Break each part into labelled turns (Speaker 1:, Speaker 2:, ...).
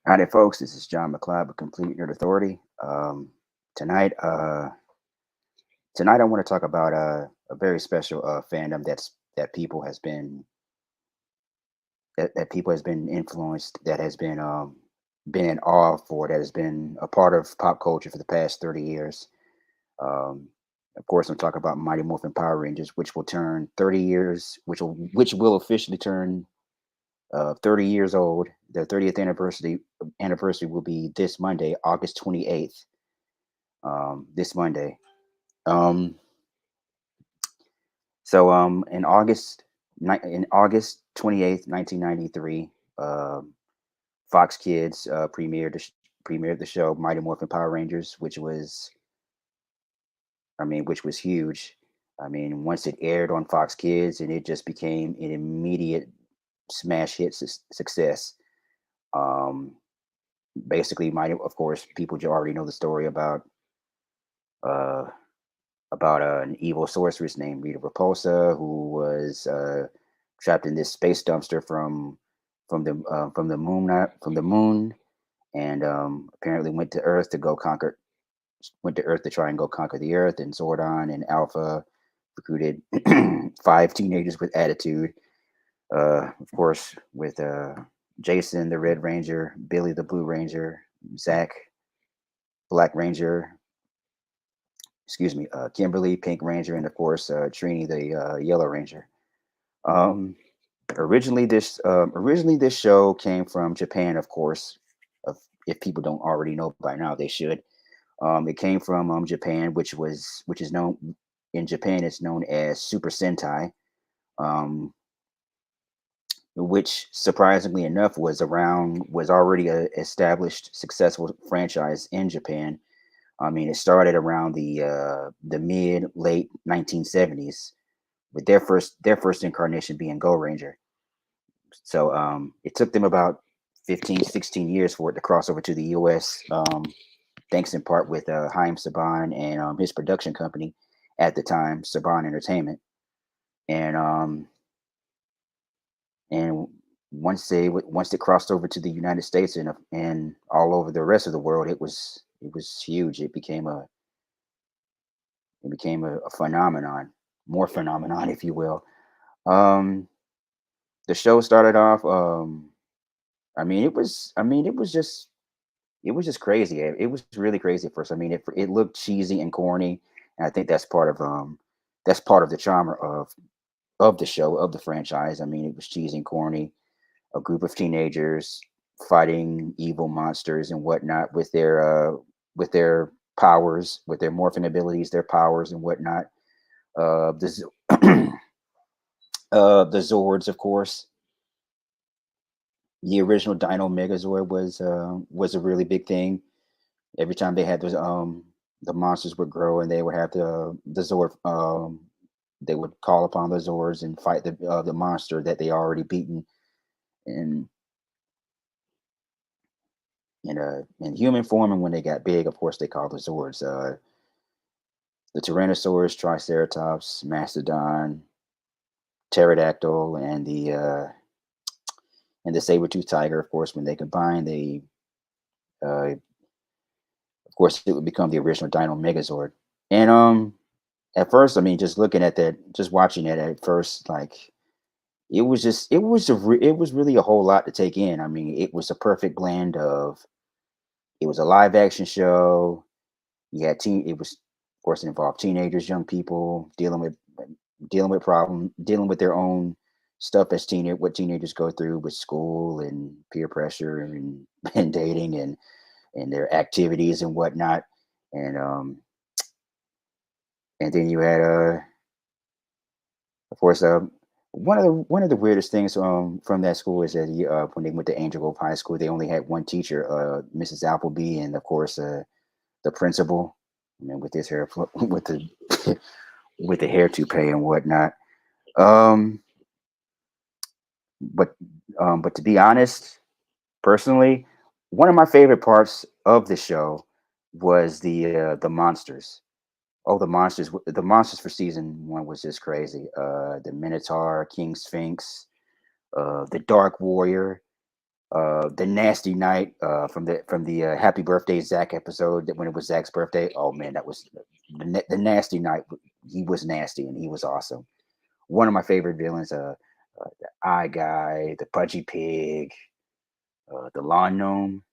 Speaker 1: Howdy, folks. This is John McLeod with Complete Nerd Authority. Tonight, tonight I want to talk about a very special fandom that people has been that people has been influenced, that has been in awe for, that has been a part of pop culture for the past 30 years. Um, of course, I'm talking about Mighty Morphin Power Rangers, which will turn 30 years, which will officially turn 30 years old. Their 30th anniversary will be this Monday, August 28th. This Monday. Um, in August 28th, 1993, Fox Kids premiered the show Mighty Morphin Power Rangers, which was huge. I mean, once it aired on Fox Kids, and it just became an immediate smash hit success. Um, Basically, of course, people already know the story uh, an evil sorceress named Rita Repulsa, who was trapped in this space dumpster from the moon, and apparently went to Earth to try and go conquer the Earth. And Zordon and Alpha recruited five teenagers with attitude, of course, with Jason the Red Ranger, Billy the Blue Ranger, Zach Black Ranger, Kimberly Pink Ranger, and of course Trini the Yellow Ranger. Um, originally this show came from Japan, of course. Of, if people don't already know by now, they should. It came from Japan, which is known in Japan. It's known as Super Sentai, um, which surprisingly enough was already a established successful franchise in Japan. I mean, it started around the mid late 1970s with their first incarnation being Go Ranger. So it took them about 15, 16 years for it to cross over to the US, thanks in part with Haim Saban and his production company at the time, Saban Entertainment. And and once it crossed over to the United States and all over the rest of the world, it was huge. It became a phenomenon, more phenomenon, if you will. Um, the show started off. It was just crazy. It was really crazy at first. I mean, it looked cheesy and corny, and I think that's part of the charm of the show, of the franchise. I mean, it was cheesy and corny. A group of teenagers fighting evil monsters and whatnot with their powers, with their morphin abilities, their powers and whatnot. The the Zords, of course. The original Dino Megazord was a really big thing. Every time they had those the monsters would grow, and they would have the Zord, they would call upon the Zords and fight the monster that they already beaten. And in human form, and when they got big, of course, they called the Zords the Tyrannosaurus, Triceratops, Mastodon, Pterodactyl, and the saber-toothed tiger. Of course, when they combine, they of course it would become the original Dino Megazord. And at first, I mean, just looking at that, just watching it at first, like it was really a whole lot to take in. I mean, it was a perfect blend of it was a live action show. It was, of course, it involved teenagers, young people dealing with their own stuff as what teenagers go through with school and peer pressure and and dating and their activities and whatnot. And and then you had of course one of the weirdest things from that school is that when they went to Angel Grove High School, they only had one teacher, Mrs. Appleby, and of course the principal, with his hair with the with the hair toupee and whatnot. Um, but but to be honest, personally, one of my favorite parts of the show was the monsters. Oh, the monsters for season one was just crazy. The Minotaur, King Sphinx, the Dark Warrior. The nasty night from the Happy Birthday Zach episode that when it was Zach's birthday. Oh man, that was the nasty night. He was nasty and he was awesome. One of my favorite villains. The Eye Guy, the Pudgy Pig, the Lawn Gnome,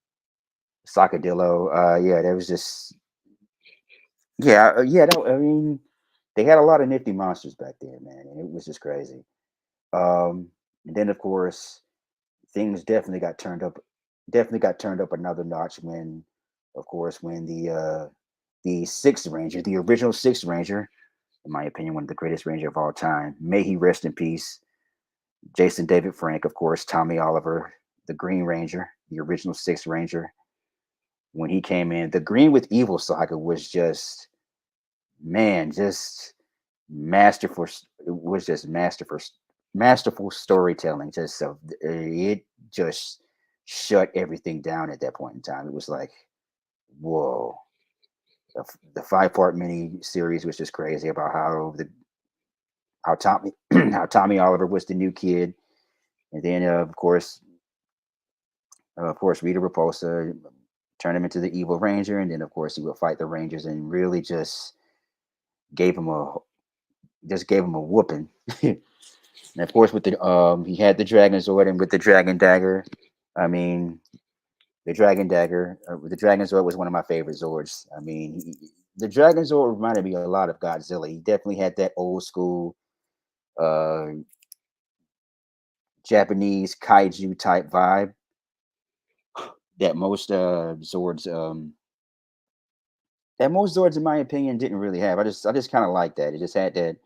Speaker 1: Sacadillo. Yeah, that was just yeah, yeah. That, I mean, they had a lot of nifty monsters back then, man, and it was just crazy. And then of course things definitely got turned up another notch when, of course, when the Sixth Ranger, the original Sixth Ranger, in my opinion, one of the greatest Ranger of all time, may he rest in peace, Jason David Frank, of course, Tommy Oliver, the Green Ranger, the original Sixth Ranger, when he came in, the Green with Evil saga was just man, just masterful. It was just masterful storytelling. Just so it just shut everything down at that point in time. It was like, whoa. The 5-part mini series was just crazy about how Tommy how Tommy Oliver was the new kid, and then of course Rita Repulsa turned him into the Evil Ranger, and then of course he would fight the Rangers and really gave him a gave him a whooping. And of course, with the he had the Dragon Zord and with the Dragon Dagger. I mean, the Dragon Zord was one of my favorite Zords. I mean, the Dragon Zord reminded me a lot of Godzilla. He definitely had that old school uh, Japanese kaiju type vibe that most Zords, in my opinion, didn't really have. I just kind of like that. It just had that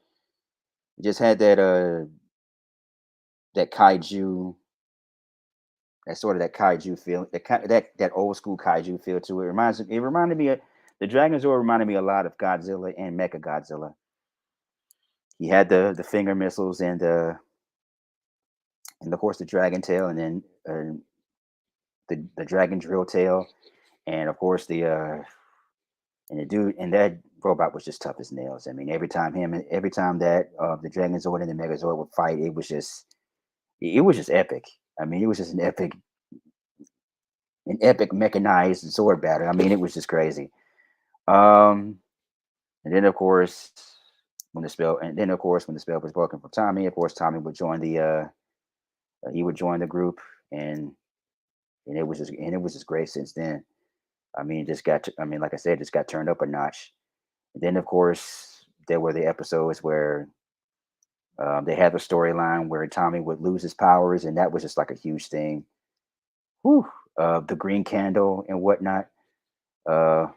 Speaker 1: kaiju that sort of that kaiju feel, that old school kaiju feel to it. It reminded me of the Dragon Zord reminded me a lot of Godzilla and Mecha Godzilla. He had the finger missiles and of course the dragon tail, and then the dragon drill tail, and of course the dude and that robot was just tough as nails. I mean, every time that the Dragon Zord and the Megazord would fight, it was just epic. I mean, it was just an epic mechanized sword battle. I mean, it was just crazy. Um, and then of course when the spell was broken from Tommy, of course Tommy would join he would join the group, and it was just great since then. I mean, I mean, like I said, just got turned up a notch. And then of course there were the episodes where they had the storyline where Tommy would lose his powers, and that was just like a huge thing. Whew. The green candle and whatnot. Uh,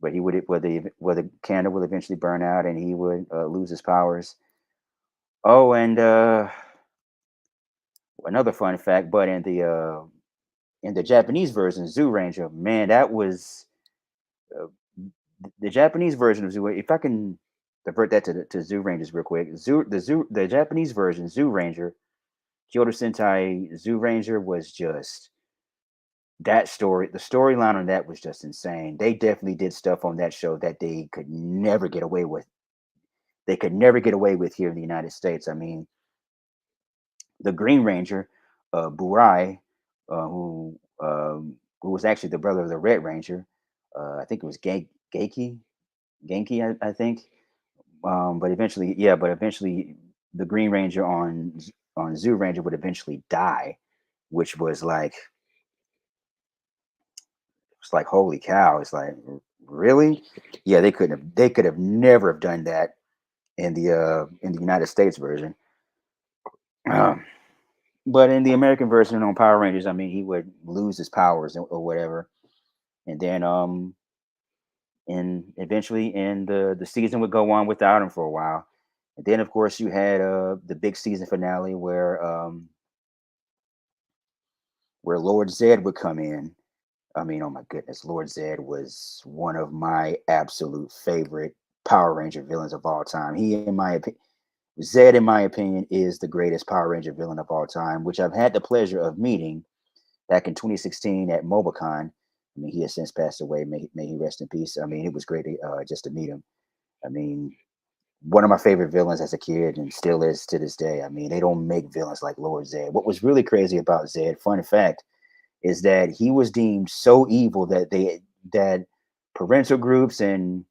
Speaker 1: but he would where the candle would eventually burn out and he would lose his powers. Oh, and another fun fact, but in the Japanese version, Zoo Ranger, man, that was uh, the Japanese version of Zoo. If I can divert that to Zoo Rangers real quick, the Japanese version, Zoo Ranger, Kyoto Sentai Zoo Ranger was just that story. The storyline on that was just insane. They definitely did stuff on that show that they could never get away with. They could never get away with here in the United States. I mean, the Green Ranger, Burai, who was actually the brother of the Red Ranger. I think it was Genki, I think. But eventually, the Green Ranger on Zoo Ranger would eventually die, which was like holy cow! It's like really, yeah, they could have never have done that in the United States version. Um, But in the American version on Power Rangers, I mean, he would lose his powers or whatever, and then and eventually, and the season would go on without him for a while. And then, of course, you had the big season finale where Lord Zed would come in. I mean, oh my goodness, Lord Zed was one of my absolute favorite Power Ranger villains of all time. Zed, in my opinion, is the greatest Power Ranger villain of all time, which I've had the pleasure of meeting back in 2016 at MobileCon. I mean, he has since passed away. May he rest in peace. I mean, it was great just to meet him. I mean, one of my favorite villains as a kid and still is to this day. I mean, they don't make villains like Lord Zed. What was really crazy about Zed, fun fact, is that he was deemed so evil that that parental groups and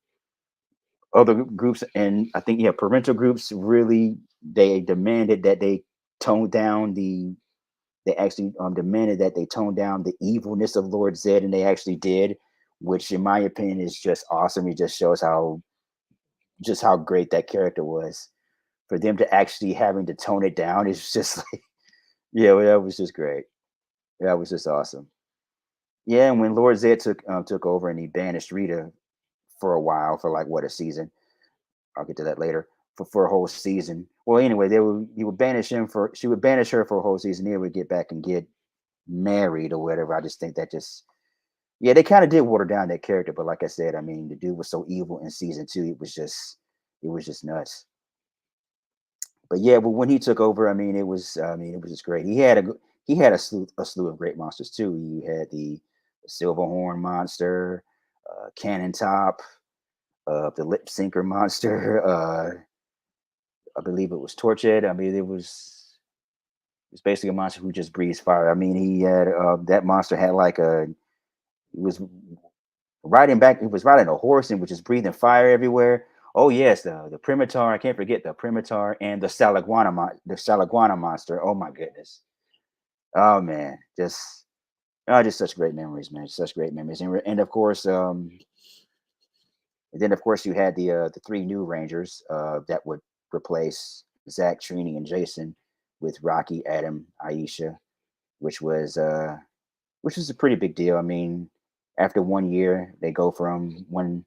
Speaker 1: other groups, and I think, yeah, parental groups really, they demanded that they tone down the they actually demanded that they tone down the evilness of Lord Zed, and they actually did, which in my opinion is just awesome. It just shows how great that character was. For them to actually having to tone it down is just like, yeah, well, that was just great. That was just awesome. Yeah, and when Lord Zed took over and he banished Rita for a while, for like what, a season. I'll get to that later. For a whole season. Well, anyway, he would banish him for she would banish her for a whole season. They would get back and get married or whatever. I just think that just, yeah, they kind of did water down that character, but like I said, I mean, the dude was so evil in season two. It was just nuts. But yeah, but when he took over, I mean, it was just great. He had a slew of great monsters too. You had the Silverhorn monster, Cannon Top, the Lip Sinker monster. I believe it was Torchhead. I mean, it was basically a monster who just breathes fire. I mean, he had that monster had like he was he was riding a horse and was just breathing fire everywhere. Oh yes, the Primitar. I can't forget the Primitar and the Salaguana monster. Oh my goodness. Oh man, just such great memories, man. Such great memories, and of course, and then of course you had the three new Rangers that would replace Zach, Trini, and Jason with Rocky, Adam, Aisha, which was uh, which was a pretty big deal. I mean, after 1 year, they go from one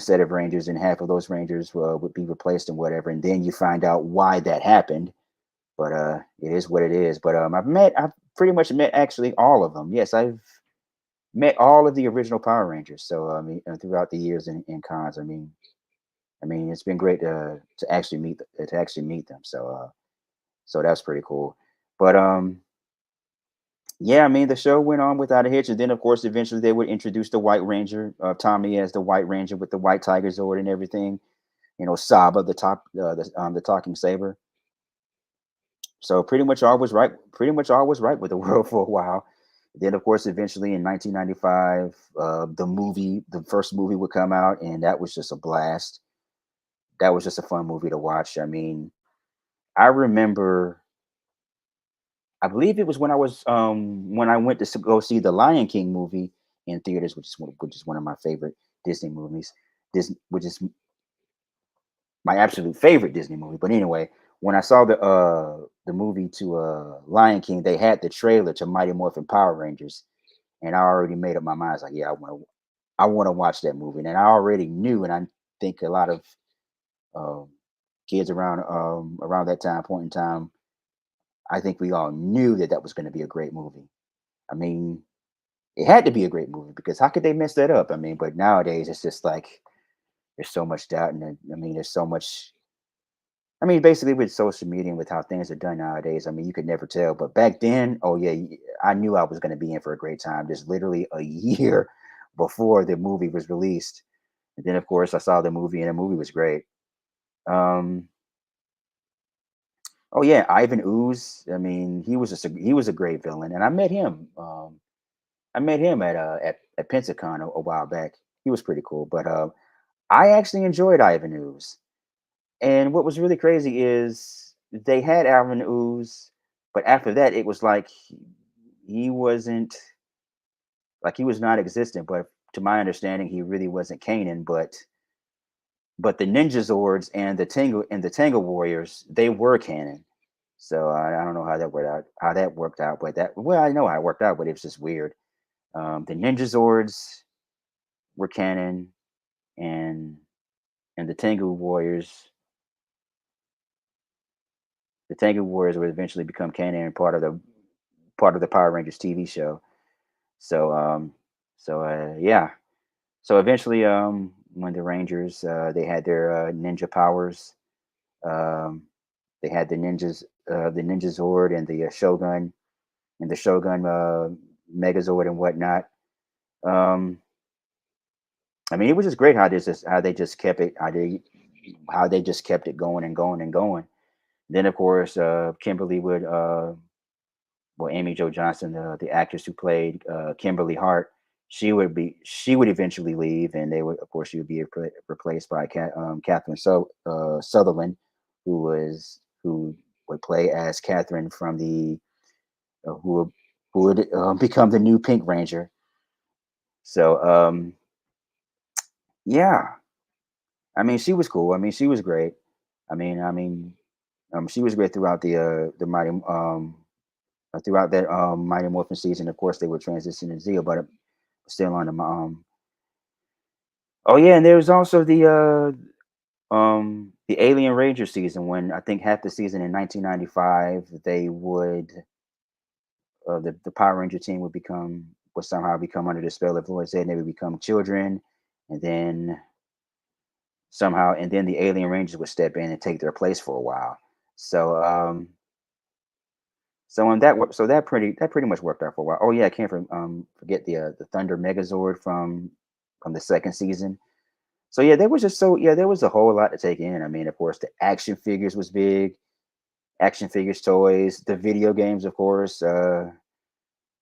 Speaker 1: set of Rangers, and half of those Rangers would be replaced and whatever, and then you find out why that happened. But it is what it is. But I've pretty much met actually all of them. Yes, I've met all of the original Power Rangers. So I mean, throughout the years in cons, I mean, it's been great to actually meet them. So that's pretty cool. But yeah, I mean, the show went on without a hitch, and then of course, eventually they would introduce the White Ranger, Tommy as the White Ranger with the White Tiger Zord and everything. Saba, the talking saber. So pretty much all was right. Pretty much all was right with the world for a while. Then, of course, eventually in 1995, the first movie would come out, and that was just a blast. That was just a fun movie to watch. I mean, I remember, I believe it was when I went to go see the Lion King movie in theaters, which is one of my favorite Disney movies. Which is my absolute favorite Disney movie. But anyway, when I saw the movie to Lion King, they had the trailer to Mighty Morphin Power Rangers, and I already made up my mind. I was like, yeah, I want to watch that movie, and I already knew, and I think a lot of um, kids around that time point in time, I think we all knew that that was going to be a great movie. I mean, it had to be a great movie because how could they mess that up? I mean, but nowadays it's just like there's so much doubt, and I mean, there's so much. I mean, basically with social media and with how things are done nowadays, I mean, you could never tell. But back then, oh yeah, I knew I was going to be in for a great time. Just literally a year before the movie was released, and then of course I saw the movie, and the movie was great. Um, oh yeah, Ivan Ooze. I mean, he was a great villain, and I met him. I met him at Pensacon a while back. He was pretty cool, but I actually enjoyed Ivan Ooze. And what was really crazy is they had Alvin Ooze, but after that, it was like he wasn't he was not existent. But to my understanding, he really wasn't Kanan. But the Ninja Zords and the Tango Warriors, they were canon. So I don't know how that worked out. But I know how it worked out, but it was just weird. The Ninja Zords were canon, and and the Tango Warriors would eventually become canon and part of the Power Rangers TV show. So yeah. So eventually, when the Rangers they had their ninja powers, um, they had the Ninja Zord and the Shogun Megazord and whatnot. Um, I mean, it was just great how they just kept it. How they how they just kept it going and going and going. Then of course, Kimberly would, well, Amy Jo Johnson, the actress who played Kimberly Hart, she would eventually leave, and they would, of course, she would be replaced by Catherine Sutherland, who would play as Catherine from the uh, who would- who would become the new Pink Ranger. So yeah, I mean, she was cool. I mean, she was great. She was great throughout the Mighty throughout that Mighty Morphin season. Of course, they would transition to Zeo, but still on the. Oh yeah, and there was also the Alien Ranger season when I think half the season in 1995 they would the Power Ranger team would somehow become under the spell of Lord Zed, and they would become children, and then the Alien Rangers would step in and take their place for a while. So so on that so that pretty much worked out for a while. Oh yeah, I can't forget the Thunder Megazord from the second season. So yeah, there was a whole lot to take in. I mean, of course, the action figures was big, action figures, toys, the video games, of course.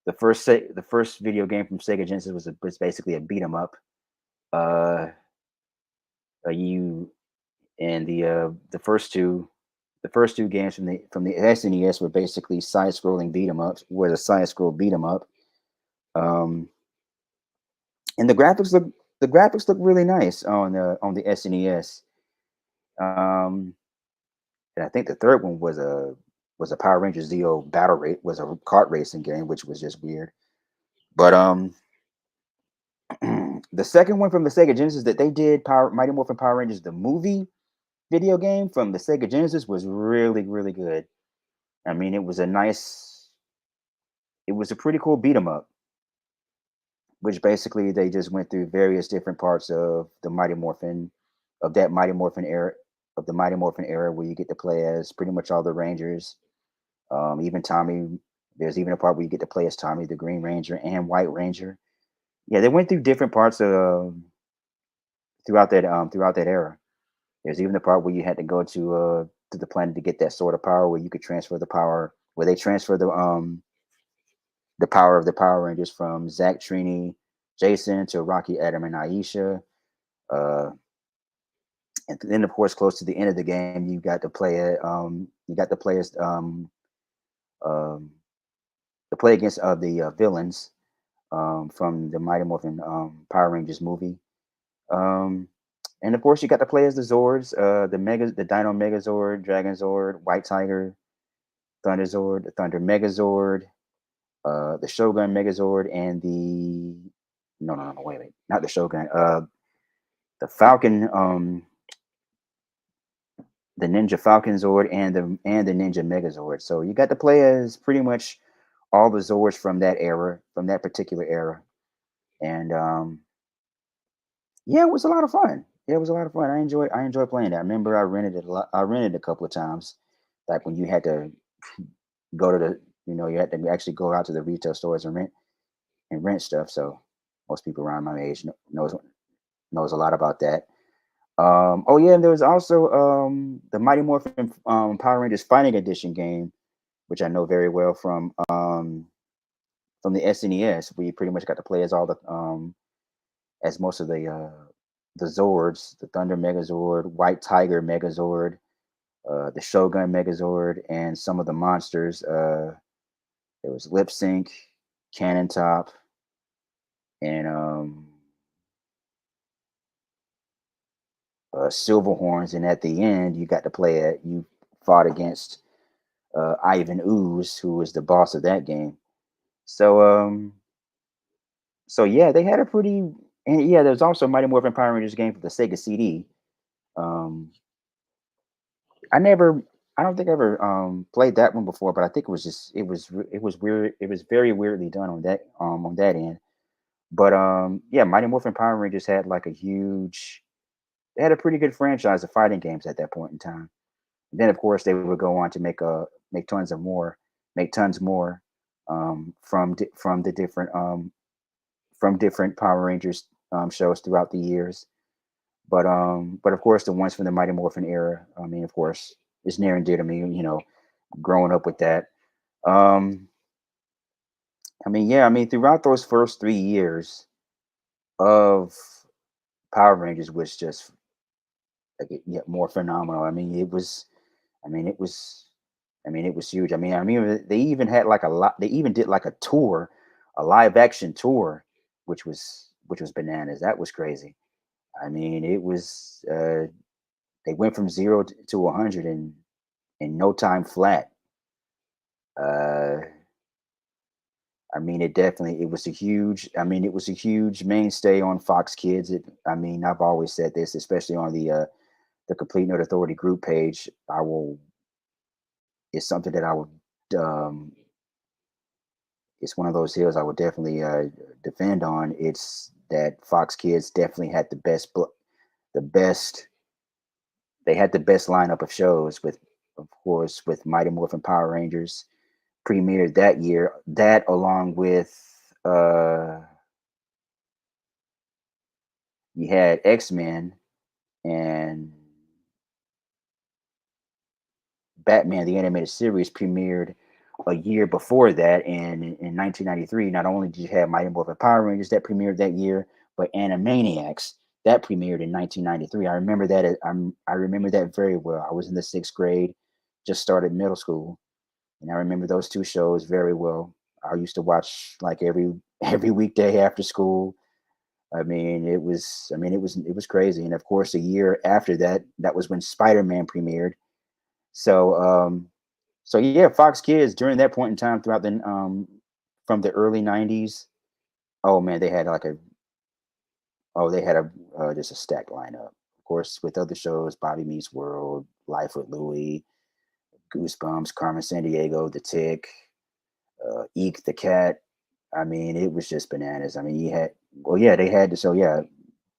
Speaker 1: The first video game from Sega Genesis was basically a beat 'em up. Uh, you and the first two games from the SNES were basically side scrolling beat 'em ups, where the side scroll beat 'em up. Um, and the graphics look really nice on the SNES. Um, and I think the third one was a Power Rangers Zeo battle rate was a kart racing game, which was just weird. But the second one from the Sega Genesis that they did, Power Mighty Morphin Power Rangers the movie video game from the Sega Genesis was really good. I mean, it was a pretty cool beat 'em up, which basically they just went through various different parts of the Mighty Morphin of that Mighty Morphin era of the Mighty Morphin era, where you get to play as pretty much all the Rangers. Even Tommy, there's even a part where you get to play as Tommy, the Green Ranger and White Ranger. Yeah, they went through different parts of throughout that era. There's even the part where you had to go to the planet to get that sort of power, where you could transfer the power, where they transfer the power of the Power Rangers from Zach, Trini, Jason to Rocky, Adam, and Aisha. Uh, and then, of course, close to the end of the game, you got to play as um, to play against the villains from the Mighty Morphin Power Rangers movie. Um, and of course, you got to play as the Zords, the Dino Megazord, Dragon Zord, White Tiger, Thunder Zord, the Thunder Megazord, the Shogun Megazord, and the no, wait, not the Shogun, the Falcon, the Ninja Falcon Zord, and the Ninja Megazord. So you got to play as pretty much all the Zords from that era, from that particular era, and yeah, it was a lot of fun. Yeah, it was a lot of fun. I enjoy playing that. I remember I rented it a lot. I rented it a couple of times, like when you had to go to you had to actually go out to the retail stores and rent stuff. So most people around my age knows a lot about that. Oh yeah, and there was also the Mighty Morphin Power Rangers Fighting Edition game, which I know very well from the SNES. We pretty much got to play as most of the Zords, the Thunder Megazord, White Tiger Megazord, the Shogun Megazord, and some of the monsters. There was Lip Sync, Cannon Top, and Silverhorns. And at the end, you got to play it. You fought against Ivan Ooze, who was the boss of that game. So yeah, they had a pretty and yeah. There's also Mighty Morphin Power Rangers game for the Sega CD. Um, I never, I don't think I ever played that one before, but I think it was weird. It was very weirdly done on that end. But yeah, Mighty Morphin Power Rangers had like a huge, they had a pretty good franchise of fighting games at that point in time. And then of course they would go on to make tons more from the different from different Power Rangers shows throughout the years. But of course, the ones from the Mighty Morphin era, I mean, of course, is near and dear to me. Growing up with that. Um, I mean, yeah, I mean, throughout those first 3 years of Power Rangers was just like yeah, more phenomenal. I mean, it was. I mean, it was. I mean, it was huge. I mean, they even had like a lot. They even did like a tour, a live action tour, which was bananas. That was crazy. I mean, it was. They went from zero to 100 in no time flat. Uh, I mean, it was a huge. I mean, it was a huge mainstay on Fox Kids. I mean, I've always said this, especially on the Complete Nerd Authority group page. I will. It's something that I would. Um, it's one of those hills I would definitely defend on. It's that Fox Kids definitely had the best. They had the best lineup of shows with, of course, with Mighty Morphin Power Rangers premiered that year. That along with you had X-Men and Batman the Animated Series premiered a year before that, and in 1993, not only did you have Mighty Morphin Power Rangers that premiered that year, but Animaniacs that premiered in 1993. I remember that very well. I was in the sixth grade, just started middle school, and I remember those two shows very well. I used to watch like every weekday after school. It was crazy. And of course, a year after that, that was when Spider-Man premiered. So so yeah, Fox Kids during that point in time throughout the from the early 90s, oh man, they had a just a stacked lineup. Of course, with other shows, Bobby Meets World, Life with Louie, Goosebumps, Carmen Sandiego, The Tick, Eek the Cat. I mean, it was just bananas. I mean, you had well, yeah, they had to so yeah,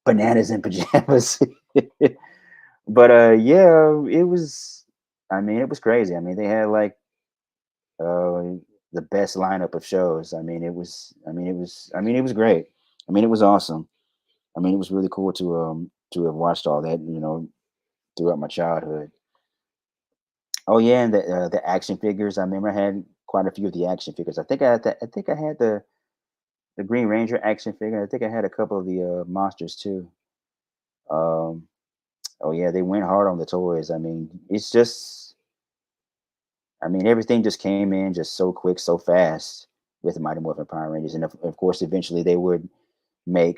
Speaker 1: bananas in pajamas. But yeah, it was. I mean, it was crazy. I mean, they had like the best lineup of shows. I mean, it was. I mean, it was. I mean, it was great. I mean, it was awesome. I mean, it was really cool to have watched all that. Throughout my childhood. Oh yeah, and the action figures. I remember I had quite a few of the action figures. I think I had the Green Ranger action figure. I think I had a couple of the monsters too. Um, oh yeah, they went hard on the toys. I mean, it's just. I mean, everything just came in just so quick, so fast with the Mighty Morphin Power Rangers, and of course, eventually make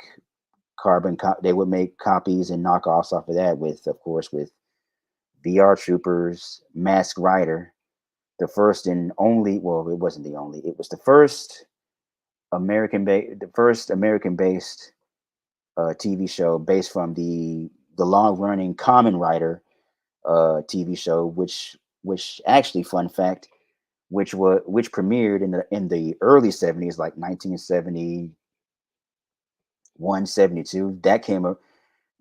Speaker 1: they would make copies and knockoffs off of that with, of course, with VR Troopers, Mask Rider, the first and only. Well, it wasn't the only. It was the first American based TV show based from the long running Common Rider TV show, which actually, fun fact, which premiered in the early 70s, like 1971, 72.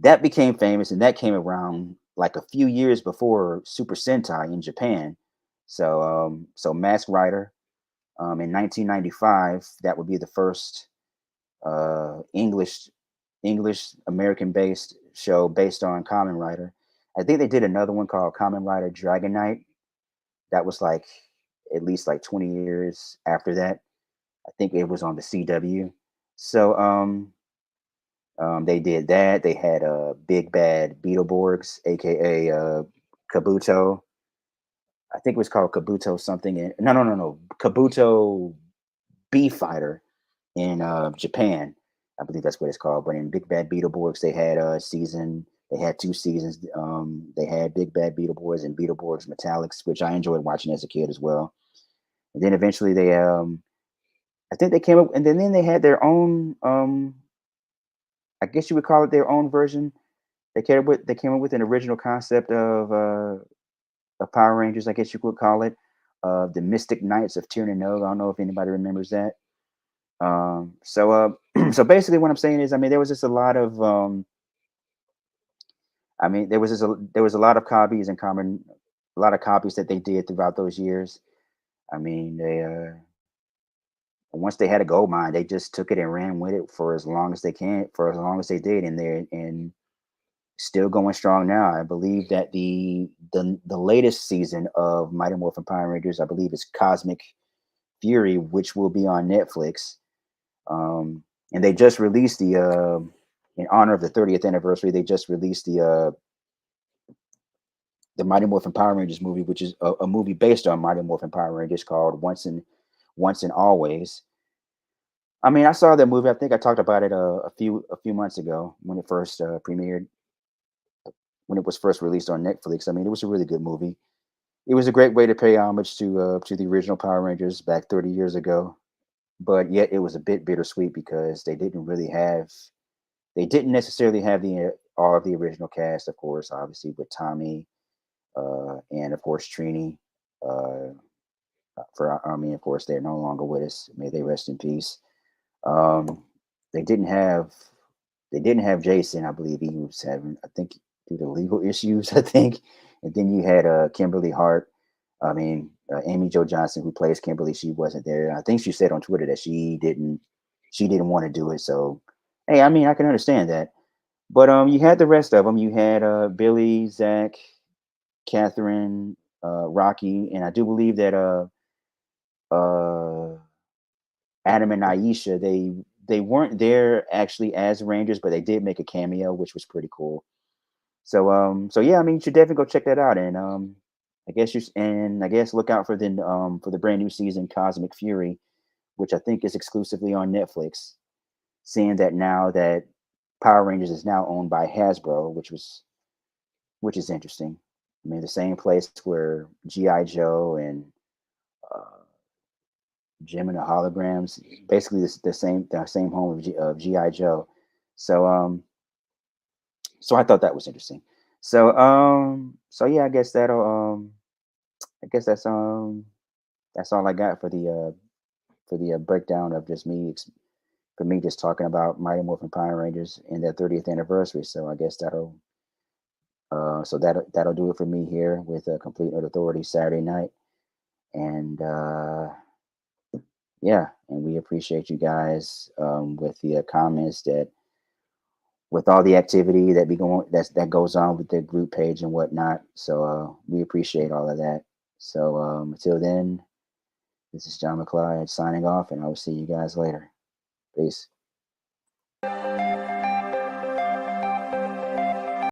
Speaker 1: That became famous, and that came around like a few years before Super Sentai in Japan. So Mask Rider, in 1995, that would be the first English American based show based on Common Rider. I think they did another one called Common Rider Dragon Knight. That was like at least like 20 years after that. I think it was on the CW. So they did that. They had Big Bad Beetleborgs, aka Kabuto. I think it was called Kabuto something. No, Kabuto B Fighter in Japan. I believe that's what it's called. But in Big Bad Beetleborgs, they had a season. They had two seasons. They had Big Bad Beetleborgs and Beetleborgs Metallics, which I enjoyed watching as a kid as well. And then eventually I think they came up, and then they had their own. I guess you would call it their own version. They came up with an original concept of Power Rangers. I guess you could call it the Mystic Knights of Tir I don't know if anybody remembers that. So basically, what I'm saying is, I mean, there was just a lot of. I mean, there was a lot of copies and common, a lot of copies that they did throughout those years. I mean, they once they had a gold mine, they just took it and ran with it for as long as they did, and still going strong now. I believe that the latest season of Mighty Morphin Power Rangers, I believe, is Cosmic Fury, which will be on Netflix. And they just released in honor of the 30th anniversary, they just released the Mighty Morphin Power Rangers movie, which is a movie based on Mighty Morphin Power Rangers called Once and Always. I mean, I saw that movie. I think I talked about it a few months ago when it first premiered, when it was first released on Netflix. I mean, it was a really good movie. It was a great way to pay homage to the original Power Rangers back 30 years ago. But yet it was a bit bittersweet because they didn't necessarily have the all of the original cast, of course, obviously with Tommy, and of course Trini. Uh, I mean, of course, they're no longer with us. May they rest in peace. Um, they didn't have they didn't have Jason. I believe he was having, I think, due to legal issues. I think, and then you had Kimberly Hart. I mean, Amy Jo Johnson, who plays Kimberly, she wasn't there. I think she said on Twitter that she didn't want to do it. So, hey, I mean, I can understand that. But you had the rest of them. You had Billy, Zach, Catherine, Rocky, and I do believe that uh, Adam and Aisha, they weren't there actually as Rangers, but they did make a cameo, which was pretty cool. So yeah, I mean, you should definitely go check that out, and I guess look out for the brand new season Cosmic Fury, which I think is exclusively on Netflix. Seeing that now that Power Rangers is now owned by Hasbro, which is interesting. I mean, the same place where GI Joe and uh, Jim and the Holograms, basically the same home of GI Joe. So so I thought that was interesting. So yeah, I guess that's all I got for the breakdown of just for me just talking about Mighty Morphin Power Rangers and their 30th anniversary. So I guess that'll do it for me here with Complete Nerd Authority Saturday night. And yeah, and we appreciate you guys with the comments that with all the activity that goes on with the group page and whatnot. So we appreciate all of that. So until then, this is John McClyde signing off, and I will see you guys later. Peace.